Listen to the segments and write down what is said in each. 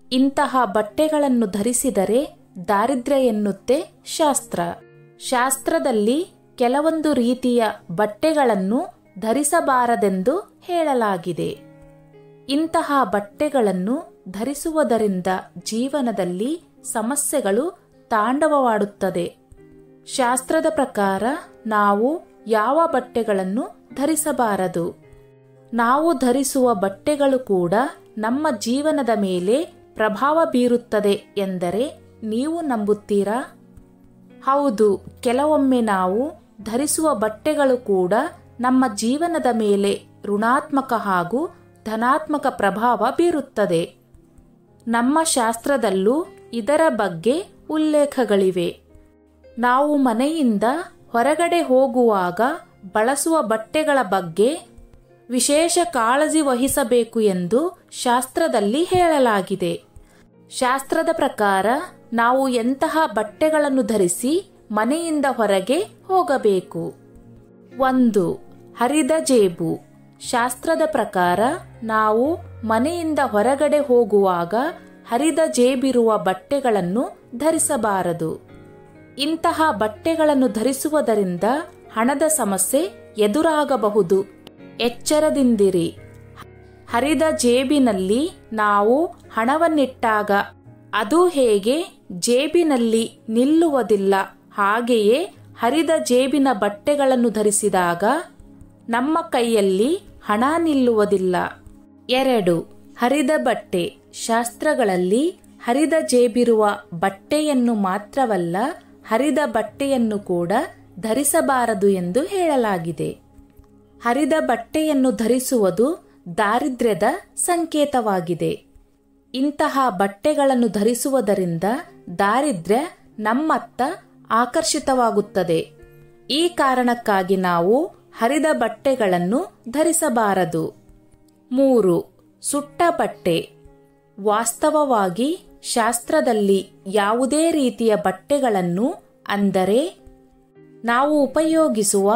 ಇಂತಹ ಬಟ್ಟೆಗಳನ್ನು ಧರಿಸಿದರೆ ದಾರಿದ್ರ್ಯ ಎನ್ನುತ್ತೆ ಶಾಸ್ತ್ರ. ಶಾಸ್ತ್ರದಲ್ಲಿ ಕೆಲವೊಂದು ರೀತಿಯ ಬಟ್ಟೆಗಳನ್ನು ಧರಿಸಬಾರದೆಂದು ಹೇಳಲಾಗಿದೆ. ಇಂತಹ ಬಟ್ಟೆಗಳನ್ನು ಧರಿಸುವುದರಿಂದ ಜೀವನದಲ್ಲಿ ಸಮಸ್ಯೆಗಳು ತಾಂಡವವಾಡುತ್ತದೆ. ಶಾಸ್ತ್ರದ ಪ್ರಕಾರ ನಾವು ಯಾವ ಬಟ್ಟೆಗಳನ್ನು ಧರಿಸಬಾರದು? ನಾವು ಧರಿಸುವ ಬಟ್ಟೆಗಳು ಕೂಡ ನಮ್ಮ ಜೀವನದ ಮೇಲೆ ಪ್ರಭಾವ ಬೀರುತ್ತದೆ ಎಂದರೆ ನೀವು ನಂಬುತ್ತೀರಾ? ಹೌದು, ಕೆಲವೊಮ್ಮೆ ನಾವು ಧರಿಸುವ ಬಟ್ಟೆಗಳು ಕೂಡ ನಮ್ಮ ಜೀವನದ ಮೇಲೆ ಋಣಾತ್ಮಕ ಹಾಗೂ ಧನಾತ್ಮಕ ಪ್ರಭಾವ ಬೀರುತ್ತದೆ. ನಮ್ಮ ಶಾಸ್ತ್ರದಲ್ಲೂ ಇದರ ಬಗ್ಗೆ ಉಲ್ಲೇಖಗಳಿವೆ. ನಾವು ಮನೆಯಿಂದ ಹೊರಗಡೆ ಹೋಗುವಾಗ ಬಳಸುವ ಬಟ್ಟೆಗಳ ಬಗ್ಗೆ ವಿಶೇಷ ಕಾಳಜಿ ವಹಿಸಬೇಕು ಎಂದು ಶಾಸ್ತ್ರದಲ್ಲಿ ಹೇಳಲಾಗಿದೆ. ಶಾಸ್ತ್ರದ ಪ್ರಕಾರ ನಾವು ಎಂತಹ ಬಟ್ಟೆಗಳನ್ನು ಧರಿಸಿ ಮನೆಯಿಂದ ಹೊರಗೆ ಹೋಗಬೇಕು? 1. ಹರಿದ ಜೇಬು. ಶಾಸ್ತ್ರದ ಪ್ರಕಾರ ನಾವು ಮನೆಯಿಂದ ಹೊರಗಡೆ ಹೋಗುವಾಗ ಹರಿದ ಜೇಬಿರುವ ಬಟ್ಟೆಗಳನ್ನು ಧರಿಸಬಾರದು. ಇಂತಹ ಬಟ್ಟೆಗಳನ್ನು ಧರಿಸುವುದರಿಂದ ಹಣದ ಸಮಸ್ಯೆ ಎದುರಾಗಬಹುದು. ಎಚ್ಚರದಿಂದಿರಿ. ಹರಿದ ಜೇಬಿನಲ್ಲಿ ನಾವು ಹಣವನ್ನಿಟ್ಟಾಗ ಅದು ಹೇಗೆ ಜೇಬಿನಲ್ಲಿ ನಿಲ್ಲುವುದಿಲ್ಲ, ಹಾಗೆಯೇ ಹರಿದ ಜೇಬಿನ ಬಟ್ಟೆಗಳನ್ನು ಧರಿಸಿದಾಗ ನಮ್ಮ ಕೈಯಲ್ಲಿ ಹಣ ನಿಲ್ಲುವುದಿಲ್ಲ. 2. ಹರಿದ ಬಟ್ಟೆ. ಶಾಸ್ತ್ರಗಳಲ್ಲಿ ಹರಿದ ಜೇಬಿರುವ ಬಟ್ಟೆಯನ್ನು ಮಾತ್ರವಲ್ಲ, ಹರಿದ ಬಟ್ಟೆಯನ್ನು ಕೂಡ ಧರಿಸಬಾರದು ಎಂದು ಹೇಳಲಾಗಿದೆ. ಹರಿದ ಬಟ್ಟೆಯನ್ನು ಧರಿಸುವುದು ದಾರಿದ್ರ್ಯದ ಸಂಕೇತವಾಗಿದೆ. ಇಂತಹ ಬಟ್ಟೆಗಳನ್ನು ಧರಿಸುವುದರಿಂದ ದಾರಿದ್ರ್ಯ ನಮ್ಮತ್ತ ಆಕರ್ಷಿತವಾಗುತ್ತದೆ. ಈ ಕಾರಣಕ್ಕಾಗಿ ನಾವು ಹರಿದ ಬಟ್ಟೆಗಳನ್ನು ಧರಿಸಬಾರದು. 3. ಸುಟ್ಟ ಬಟ್ಟೆ. ವಾಸ್ತವವಾಗಿ ಶಾಸ್ತ್ರದಲ್ಲಿ ಯಾವುದೇ ರೀತಿಯ ಬಟ್ಟೆಗಳನ್ನು, ಅಂದರೆ ನಾವು ಉಪಯೋಗಿಸುವ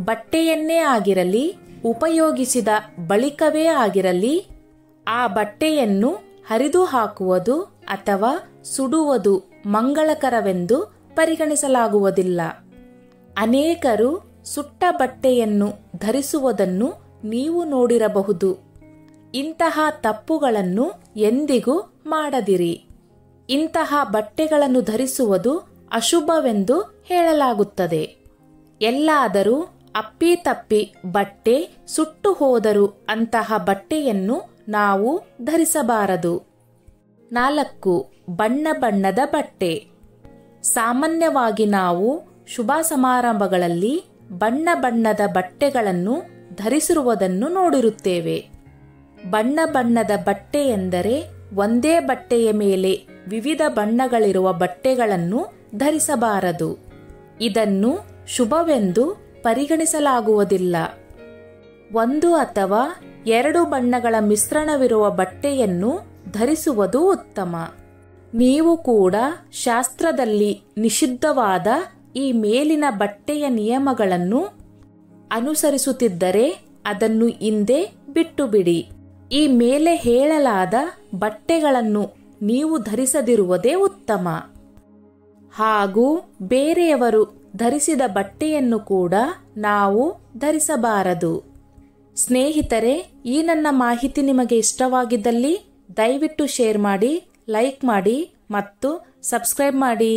ಬಟ್ಟೆಯನ್ನೇ ಆಗಿರಲಿ, ಉಪಯೋಗಿಸಿದ ಬಳಿಕವೇ ಆಗಿರಲಿ, ಆ ಬಟ್ಟೆಯನ್ನು ಹರಿದು ಹಾಕುವುದು ಅಥವಾ ಸುಡುವುದು ಮಂಗಳಕರವೆಂದು ಪರಿಗಣಿಸಲಾಗುವುದಿಲ್ಲ. ಅನೇಕರು ಸುಟ್ಟ ಬಟ್ಟೆಯನ್ನು ಧರಿಸುವುದನ್ನು ನೀವು ನೋಡಿರಬಹುದು. ಇಂತಹ ತಪ್ಪುಗಳನ್ನು ಎಂದಿಗೂ ಮಾಡದಿರಿ. ಇಂತಹ ಬಟ್ಟೆಗಳನ್ನು ಧರಿಸುವುದು ಅಶುಭವೆಂದು ಹೇಳಲಾಗುತ್ತದೆ. ಎಲ್ಲಾದರೂ ಅಪ್ಪಿತಪ್ಪಿ ಬಟ್ಟೆ ಸುಟ್ಟು ಹೋದರೂ ಅಂತಹ ಬಟ್ಟೆಯನ್ನು ನಾವು ಧರಿಸಬಾರದು. 4. ಬಣ್ಣ ಬಣ್ಣದ ಬಟ್ಟೆ. ಸಾಮಾನ್ಯವಾಗಿ ನಾವು ಶುಭ ಸಮಾರಂಭಗಳಲ್ಲಿ ಬಣ್ಣ ಬಣ್ಣದ ಬಟ್ಟೆಗಳನ್ನು ಧರಿಸಿರುವುದನ್ನು ನೋಡಿರುತ್ತೇವೆ. ಬಣ್ಣ ಬಣ್ಣದ ಬಟ್ಟೆ ಎಂದರೆ ಒಂದೇ ಬಟ್ಟೆಯ ಮೇಲೆ ವಿವಿಧ ಬಣ್ಣಗಳಿರುವ ಬಟ್ಟೆಗಳನ್ನು ಧರಿಸಬಾರದು. ಇದನ್ನು ಶುಭವೆಂದು ಪರಿಗಣಿಸಲಾಗುವುದಿಲ್ಲ. 1 ಅಥವಾ 2 ಬಣ್ಣಗಳ ಮಿಶ್ರಣವಿರುವ ಬಟ್ಟೆಯನ್ನು ಧರಿಸುವುದು ಉತ್ತಮ. ನೀವು ಕೂಡ ಶಾಸ್ತ್ರದಲ್ಲಿ ನಿಷಿದ್ಧವಾದ ಈ ಮೇಲಿನ ಬಟ್ಟೆಯ ನಿಯಮಗಳನ್ನು ಅನುಸರಿಸುತ್ತಿದ್ದರೆ ಅದನ್ನು ಹಿಂದೆ ಬಿಟ್ಟು ಬಿಡಿ. ಈ ಮೇಲೆ ಹೇಳಲಾದ ಬಟ್ಟೆಗಳನ್ನು ನೀವು ಧರಿಸದಿರುವುದೇ ಉತ್ತಮ. ಹಾಗೂ ಬೇರೆಯವರು ಧರಿಸಿದ ಬಟ್ಟೆಯನ್ನು ಕೂಡ ನಾವು ಧರಿಸಬಾರದು. ಸ್ನೇಹಿತರೆ, ಈ ನನ್ನ ಮಾಹಿತಿ ನಿಮಗೆ ಇಷ್ಟವಾಗಿದ್ದಲ್ಲಿ ದಯವಿಟ್ಟು ಶೇರ್ ಮಾಡಿ, ಲೈಕ್ ಮಾಡಿ ಮತ್ತು ಸಬ್ಸ್ಕ್ರೈಬ್ ಮಾಡಿ.